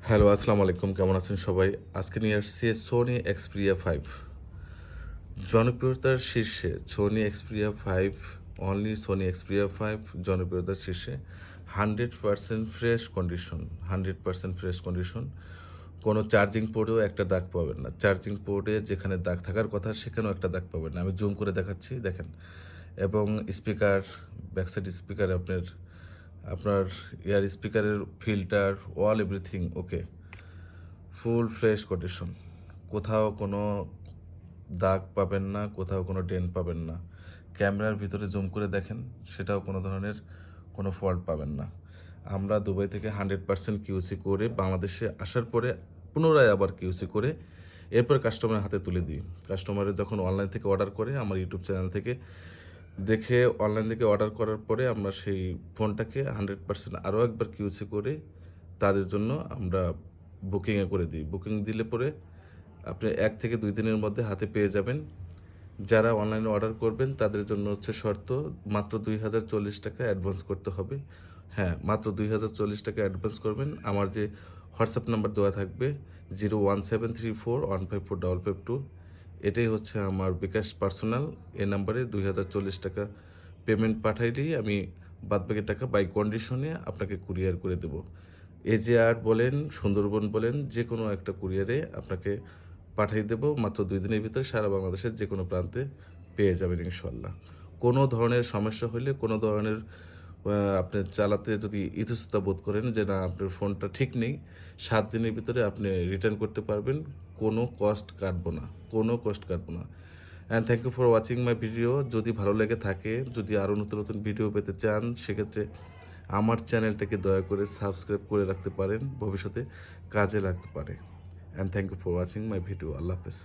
Hello, আসসালামু আলাইকুম। কেমন আছেন সবাই? আজকে নিয়ে আসছি সোনি এক্সপিরিয়া 5। জনপ্রিয়তার শীর্ষে Sony Xperia 5, only Sony Xperia 5 জনপ্রিয়তার শীর্ষে। 100% ফ্রেশ কন্ডিশন, 100% ফ্রেশ কন্ডিশন। কোনো চার্জিং পোর্টেও একটা দাগ পাবেন না। চার্জিং পোর্টে যেখানে দাগ থাকার কথা সেখানেও একটা দাগ পাবেন না। আমি জুম করে দেখাচ্ছি, দেখেন। এবং স্পিকার, ব্যাকসাইড স্পিকার, আপনার আপনার ইয়ার স্পিকারের filter, all everything okay. Full fresh condition. কোথাও কোনো দাগ পাবেন না, কোথাও কোনো ডেন্ট পাবেন না। ক্যামেরার ভিতরে জুম করে দেখেন, সেটাও কোনো ধরনের কোনো ফল্ট পাবেন না। আমরা দুবাই থেকে 100% কিউসি করে বাংলাদেশে আসার পরে পুনরায় আবার কিউসি করে এরপর কাস্টমারের হাতে তুলে দিই। কাস্টমারের যখন অনলাইন থেকে অর্ডার করে আমার ইউটিউব চ্যানেল থেকে দেখে, অনলাইন থেকে অর্ডার করার পরে আমরা সেই ফোনটাকে 100% আরও একবার কিউসি করে তাদের জন্য আমরা বুকিংয়ে করে দিই। বুকিং দিলে পরে আপনি 1 থেকে 2 দিনের মধ্যে হাতে পেয়ে যাবেন। যারা অনলাইনে অর্ডার করবেন তাদের জন্য হচ্ছে শর্ত, মাত্র 2040 টাকা অ্যাডভান্স করতে হবে। হ্যাঁ, মাত্র 2040 টাকা অ্যাডভান্স করবেন। আমার যে হোয়াটসঅ্যাপ নাম্বার দেওয়া থাকবে 01734154552, এটাই হচ্ছে আমার বিকাশ পার্সোনাল। এই নাম্বারে 2040 টাকা পেমেন্ট পাঠাইলেই আমি বাদবাকি টাকা বাই কন্ডিশনে আপনাকে কুরিয়ার করে দেব। এজেআর বলেন, সুন্দরবন বলেন, যে কোনো একটা কুরিয়ারে আপনাকে পাঠিয়ে দেব। মাত্র 2 দিনের ভিতরে সারা বাংলাদেশের যে কোনো প্রান্তে পেয়ে যাবেন ইনশাল্লাহ। কোনো ধরনের সমস্যা হলে, কোনো ধরনের আপনি চালাতে যদি ইতস্ততা বোধ করেন যে না আপনার ফোনটা ঠিক নেই, 7 দিনের ভিতরে আপনি রিটার্ন করতে পারবেন। কোনো কস্ট কাটবো না, কোনো কস্ট কাটবো না। And thank you for watching my video. যদি ভালো লেগে থাকে, যদি আরও নতুন নতুন ভিডিও পেতে চান, সেক্ষেত্রে আমার চ্যানেলটাকে দয়া করে সাবস্ক্রাইব করে রাখতে পারেন, ভবিষ্যতে কাজে লাগতে পারে। And thank you for watching my video. আল্লাহ হাফেজ।